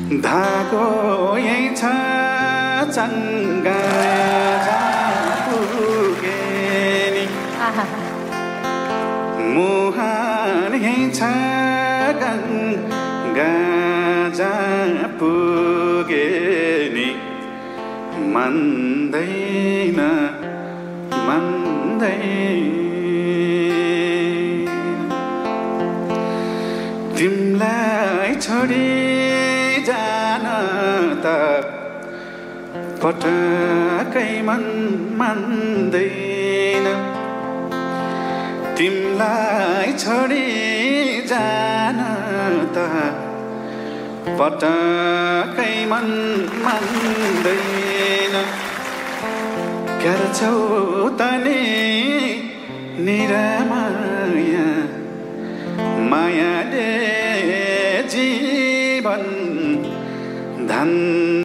धागो यही छ चङ्गा पुगे नि मुहान यही छ गङ्गा पुगे नि मान्दैन तिमलाई छोडी जान त पटकै मन मान्दैन तिमलाई छोडी जान त पटकै मन मान्दैन गर्छौ तनी निरामाया मायाले जीवन धन